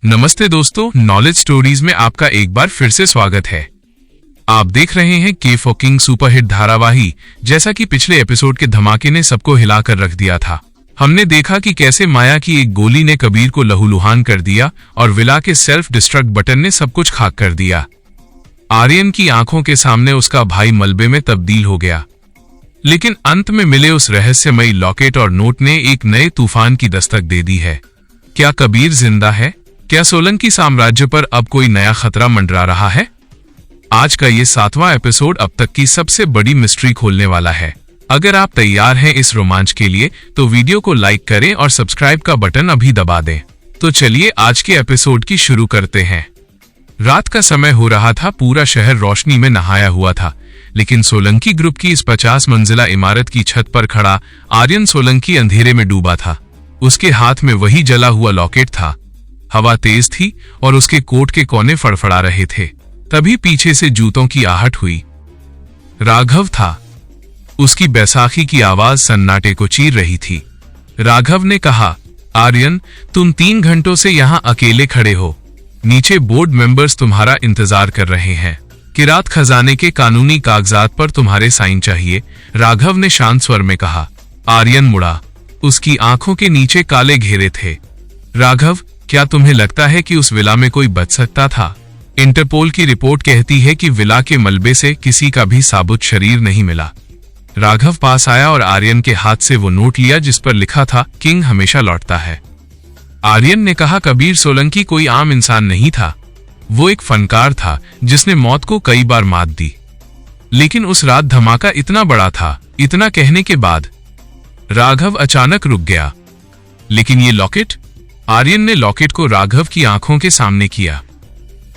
नमस्ते दोस्तों, knowledge stories में आपका एक बार फिर से स्वागत है। आप देख रहे हैं के फकिंग सुपरहिट धारावाही। जैसा कि पिछले एपिसोड के धमाके ने सबको हिलाकर रख दिया था, हमने देखा कि कैसे माया की एक गोली ने कबीर को लहूलुहान कर दिया और विला के सेल्फ डिस्ट्रक्ट बटन ने सब कुछ खाक कर दिया। आर्यन की आंखों के सामने उसका भाई मलबे में तब्दील हो गया, लेकिन अंत में मिले उस रहस्यमयी लॉकेट और नोट ने एक नए तूफान की दस्तक दे दी है। क्या कबीर जिंदा है? क्या सोलंकी साम्राज्य पर अब कोई नया खतरा मंडरा रहा है? आज का ये 7वां एपिसोड अब तक की सबसे बड़ी मिस्ट्री खोलने वाला है। अगर आप तैयार हैं इस रोमांच के लिए तो वीडियो को लाइक करें और सब्सक्राइब का बटन अभी दबा दें। तो चलिए आज के एपिसोड की शुरू करते हैं। रात का समय हो रहा था, पूरा शहर रोशनी में नहाया हुआ था, लेकिन सोलंकी ग्रुप की इस 50 मंजिला इमारत की छत पर खड़ा आर्यन सोलंकी अंधेरे में डूबा था। उसके हाथ में वही जला हुआ लॉकेट था। हवा तेज थी और उसके कोट के कोने फड़फड़ा रहे थे। तभी पीछे से जूतों की आहट हुई। राघव था। उसकी बैसाखी की आवाज सन्नाटे को चीर रही थी। राघव ने कहा, आर्यन, तुम 3 घंटों से यहां अकेले खड़े हो। नीचे बोर्ड मेंबर्स तुम्हारा इंतजार कर रहे हैं। किरात खजाने के कानूनी कागजात पर तुम्हारे साइन चाहिए, राघव ने शांत स्वर में कहा। आर्यन मुड़ा। उसकी आंखों के नीचे काले घेरे थे। राघव, क्या तुम्हें लगता है कि उस विला में कोई बच सकता था? इंटरपोल की रिपोर्ट कहती है कि विला के मलबे से किसी का भी साबुत शरीर नहीं मिला। राघव पास आया और आर्यन के हाथ से वो नोट लिया जिस पर लिखा था, किंग हमेशा लौटता है। आर्यन ने कहा, कबीर सोलंकी कोई आम इंसान नहीं था। वो एक फनकार था जिसने मौत को कई बार मात दी। लेकिन उस रात धमाका इतना बड़ा था। इतना कहने के बाद राघव अचानक रुक गया। लेकिन ये लॉकेट? आर्यन ने लॉकेट को राघव की आंखों के सामने किया।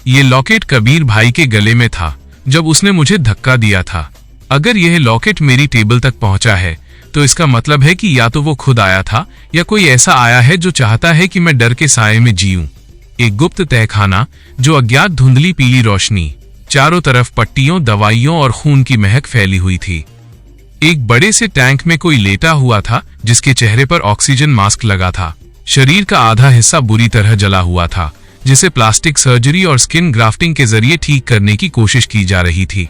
ये लॉकेट कबीर भाई के गले में था जब उसने मुझे धक्का दिया था। अगर यह लॉकेट मेरी टेबल तक पहुंचा है तो इसका मतलब है कि या तो वो खुद आया था या कोई ऐसा आया है जो चाहता है कि मैं डर के साये में जीऊं। एक गुप्त तहखाना जो अज्ञात धुंधली पीली रोशनी, चारों तरफ पट्टियों, दवाइयों और खून की महक फैली हुई थी। एक बड़े से टैंक में कोई लेटा हुआ था जिसके चेहरे पर ऑक्सीजन मास्क लगा था। शरीर का आधा हिस्सा बुरी तरह जला हुआ था, जिसे प्लास्टिक सर्जरी और स्किन ग्राफ्टिंग के जरिए ठीक करने की कोशिश की जा रही थी।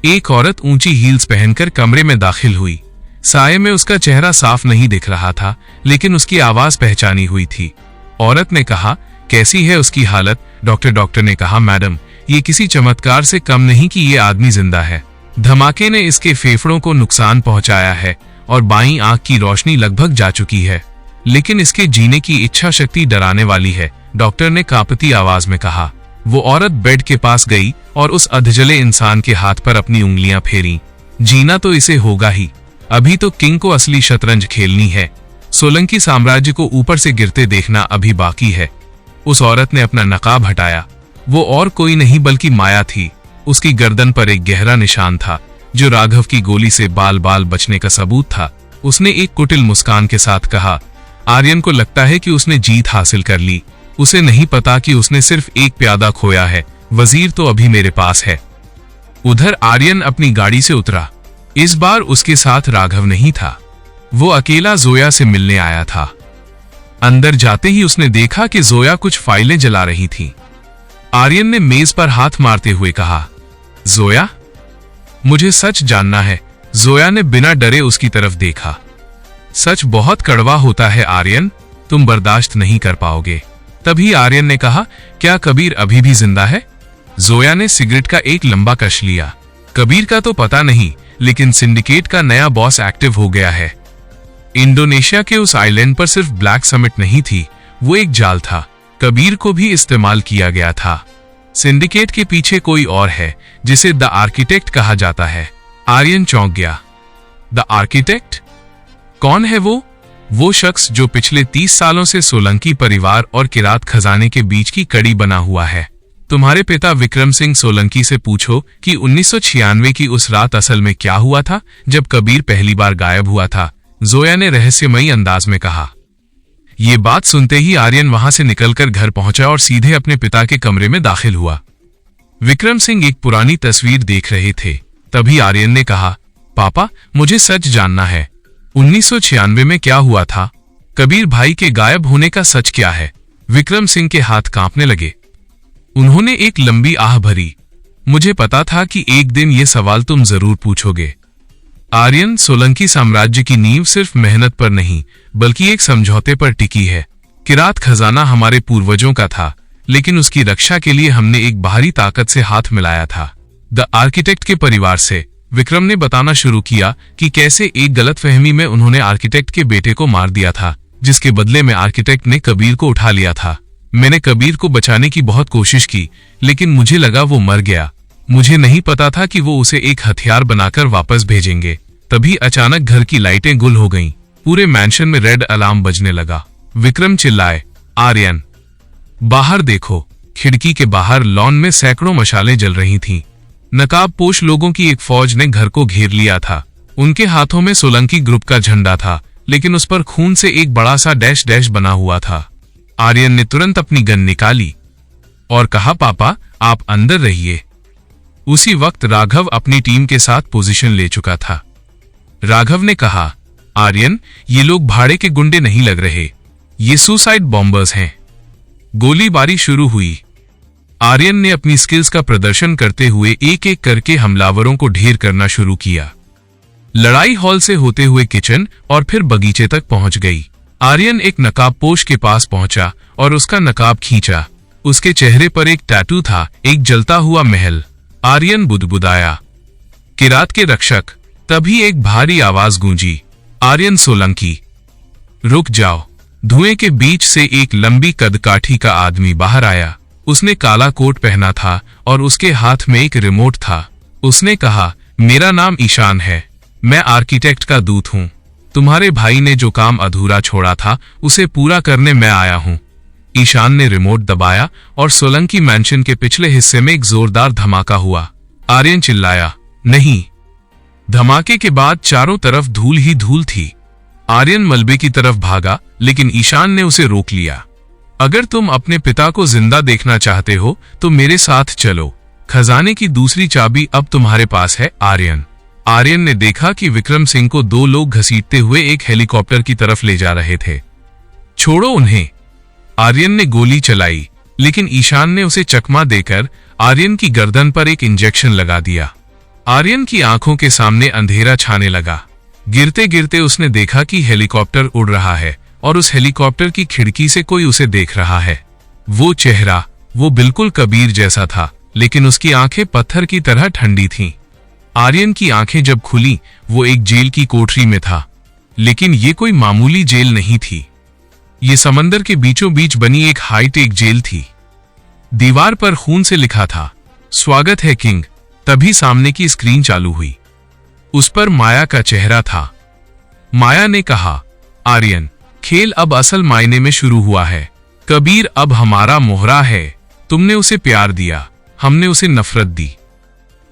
एक औरत ऊंची हील्स पहनकर कमरे में दाखिल हुई। साये में उसका चेहरा साफ नहीं दिख रहा था, लेकिन उसकी आवाज पहचानी हुई थी। औरत ने कहा, कैसी है उसकी हालत? डॉक्टर ने कहा, मैडम, ये किसी चमत्कार से कम नहीं कि ये आदमी जिंदा है। धमाके ने इसके फेफड़ों को नुकसान पहुंचाया है और बाईं आंख की रोशनी लगभग जा चुकी है, लेकिन इसके जीने की इच्छा शक्ति डराने वाली है, डॉक्टर ने कांपती आवाज में कहा। वो औरत बेड के पास गई और उस अधजले इंसान के हाथ पर अपनी उंगलियां फेरी। जीना तो इसे होगा ही। अभी तो किंग को असली शतरंज खेलनी है। सोलंकी साम्राज्य को ऊपर से गिरते देखना अभी बाकी है। उस औरत ने अपना नकाब हटाया। वो और कोई नहीं बल्कि माया थी। उसकी गर्दन पर एक गहरा निशान था जो राघव की गोली से बाल बाल बचने का सबूत था। उसने एक कुटिल मुस्कान के साथ कहा, आर्यन को लगता है कि उसने जीत हासिल कर ली। उसे नहीं पता कि उसने सिर्फ एक प्यादा खोया है। वजीर तो अभी मेरे पास है। उधर आर्यन अपनी गाड़ी से उतरा। इस बार उसके साथ राघव नहीं था। वो अकेला जोया से मिलने आया था। अंदर जाते ही उसने देखा कि जोया कुछ फाइलें जला रही थी। आर्यन ने मेज पर हाथ मारते हुए कहा, जोया, मुझे सच जानना है। जोया ने बिना डरे उसकी तरफ देखा। सच बहुत कड़वा होता है आर्यन, तुम बर्दाश्त नहीं कर पाओगे। तभी आर्यन ने कहा, क्या कबीर अभी भी जिंदा है? जोया ने सिगरेट का एक लंबा कश लिया। कबीर का तो पता नहीं, लेकिन सिंडिकेट का नया बॉस एक्टिव हो गया है। इंडोनेशिया के उस आइलैंड पर सिर्फ ब्लैक समिट नहीं थी, वो एक जाल था। कबीर को भी इस्तेमाल किया गया था। सिंडिकेट के पीछे कोई और है जिसे द आर्किटेक्ट कहा जाता है। आर्यन चौंक गया। The architect? कौन है वो? वो शख्स जो पिछले 30 सालों से सोलंकी परिवार और किरात खजाने के बीच की कड़ी बना हुआ है। तुम्हारे पिता विक्रम सिंह सोलंकी से पूछो कि 1996 की उस रात असल में क्या हुआ था जब कबीर पहली बार गायब हुआ था, जोया ने रहस्यमयी अंदाज में कहा। ये बात सुनते ही आर्यन वहां से निकलकर घर पहुंचा और सीधे अपने पिता के कमरे में दाखिल हुआ। विक्रम सिंह एक पुरानी तस्वीर देख रहे थे। तभी आर्यन ने कहा, पापा, मुझे सच जानना है। 1996 में क्या हुआ था? कबीर भाई के गायब होने का सच क्या है? विक्रम सिंह के हाथ कांपने लगे। उन्होंने एक लंबी आह भरी। मुझे पता था कि एक दिन ये सवाल तुम जरूर पूछोगे। आर्यन, सोलंकी साम्राज्य की नींव सिर्फ मेहनत पर नहीं बल्कि एक समझौते पर टिकी है। किरात खजाना हमारे पूर्वजों का था, लेकिन उसकी रक्षा के लिए हमने एक बाहरी ताकत से हाथ मिलाया था, द आर्किटेक्ट के परिवार से। विक्रम ने बताना शुरू किया कि कैसे एक गलतफहमी में उन्होंने आर्किटेक्ट के बेटे को मार दिया था, जिसके बदले में आर्किटेक्ट ने कबीर को उठा लिया था। मैंने कबीर को बचाने की बहुत कोशिश की, लेकिन मुझे लगा वो मर गया। मुझे नहीं पता था कि वो उसे एक हथियार बनाकर वापस भेजेंगे। तभी अचानक घर की लाइटें गुल हो गईं। पूरे मैंशन में रेड अलार्म बजने लगा। विक्रम चिल्लाए, आर्यन, बाहर देखो। खिड़की के बाहर लॉन में सैकड़ों मशालें जल रही थीं। नकाबपोश लोगों की एक फौज ने घर को घेर लिया था। उनके हाथों में सोलंकी ग्रुप का झंडा था, लेकिन उस पर खून से एक बड़ा सा डैश डैश बना हुआ था। आर्यन ने तुरंत अपनी गन निकाली और कहा, पापा आप अंदर रहिए। उसी वक्त राघव अपनी टीम के साथ पोजीशन ले चुका था। राघव ने कहा, आर्यन, ये लोग भाड़े के गुंडे नहीं लग रहे, ये सुसाइड बॉम्बर्स हैं। गोलीबारी शुरू हुई। आर्यन ने अपनी स्किल्स का प्रदर्शन करते हुए एक एक करके हमलावरों को ढेर करना शुरू किया। लड़ाई हॉल से होते हुए किचन और फिर बगीचे तक पहुंच गई। आर्यन एक नकाबपोश के पास पहुंचा और उसका नकाब खींचा। उसके चेहरे पर एक टैटू था, एक जलता हुआ महल। आर्यन बुदबुदाया, किरात के रक्षक। तभी एक भारी आवाज गूंजी, आर्यन सोलंकी, रुक जाओ। धुएं के बीच से एक लंबी कदकाठी का आदमी बाहर आया। उसने काला कोट पहना था और उसके हाथ में एक रिमोट था। उसने कहा, मेरा नाम ईशान है, मैं आर्किटेक्ट का दूत हूं। तुम्हारे भाई ने जो काम अधूरा छोड़ा था उसे पूरा करने मैं आया हूं। ईशान ने रिमोट दबाया और सोलंकी मैंशन के पिछले हिस्से में एक जोरदार धमाका हुआ। आर्यन चिल्लाया, नहीं। धमाके के बाद चारों तरफ धूल ही धूल थी। आर्यन मलबे की तरफ भागा, लेकिन ईशान ने उसे रोक लिया। अगर तुम अपने पिता को जिंदा देखना चाहते हो तो मेरे साथ चलो। खजाने की दूसरी चाबी अब तुम्हारे पास है, आर्यन। आर्यन ने देखा कि विक्रम सिंह को दो लोग घसीटते हुए एक हेलीकॉप्टर की तरफ ले जा रहे थे। छोड़ो उन्हें। आर्यन ने गोली चलाई, लेकिन ईशान ने उसे चकमा देकर आर्यन की गर्दन पर एक इंजेक्शन लगा दिया। आर्यन की आंखों के सामने अंधेरा छाने लगा। गिरते गिरते उसने देखा कि हेलीकॉप्टर उड़ रहा है और उस हेलीकॉप्टर की खिड़की से कोई उसे देख रहा है। वो चेहरा, वो बिल्कुल कबीर जैसा था, लेकिन उसकी आंखें पत्थर की तरह ठंडी थीं। आर्यन की आंखें जब खुली, वो एक जेल की कोठरी में था, लेकिन ये कोई मामूली जेल नहीं थी। ये समंदर के बीचों बीच बनी एक हाईटेक जेल थी। दीवार पर खून से लिखा था, स्वागत है किंग। तभी सामने की स्क्रीन चालू हुई। उस पर माया का चेहरा था। माया ने कहा, आर्यन, खेल अब असल मायने में शुरू हुआ है। कबीर अब हमारा मोहरा है। तुमने उसे प्यार दिया, हमने उसे नफरत दी।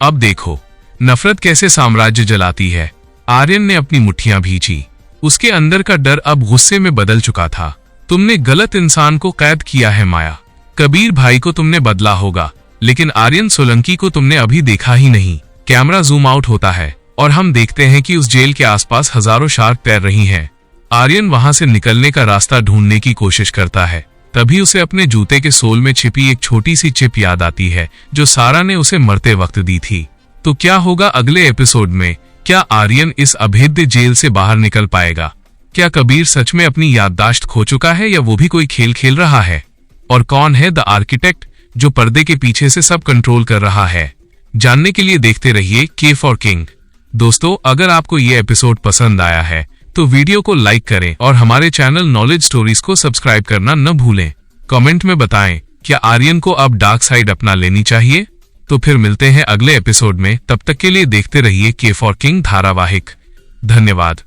अब देखो नफरत कैसे साम्राज्य जलाती है। आर्यन ने अपनी मुट्ठियां भींची। उसके अंदर का डर अब गुस्से में बदल चुका था। तुमने गलत इंसान को कैद किया है माया। कबीर भाई को तुमने बदला होगा, लेकिन आर्यन सोलंकी को तुमने अभी देखा ही नहीं। कैमरा जूम आउट होता है और हम देखते हैं कि उस जेल के आसपास हजारों शार्क तैर रही हैं। आर्यन वहां से निकलने का रास्ता ढूंढने की कोशिश करता है। तभी उसे अपने जूते के सोल में छिपी एक छोटी सी चिप याद आती है, जो सारा ने उसे मरते वक्त दी थी। तो क्या होगा अगले एपिसोड में? क्या आर्यन इस अभेद्य जेल से बाहर निकल पाएगा? क्या कबीर सच में अपनी याददाश्त खो चुका है या वो भी कोई खेल खेल रहा है? और कौन है द आर्किटेक्ट जो पर्दे के पीछे से सब कंट्रोल कर रहा है? जानने के लिए देखते रहिए के फॉर किंग। दोस्तों, अगर आपको ये एपिसोड पसंद आया है तो वीडियो को लाइक करें और हमारे चैनल नॉलेज स्टोरीज को सब्सक्राइब करना न भूलें। कमेंट में बताएं, क्या आर्यन को अब डार्क साइड अपना लेनी चाहिए? तो फिर मिलते हैं अगले एपिसोड में। तब तक के लिए देखते रहिए के फॉर किंग धारावाहिक। धन्यवाद।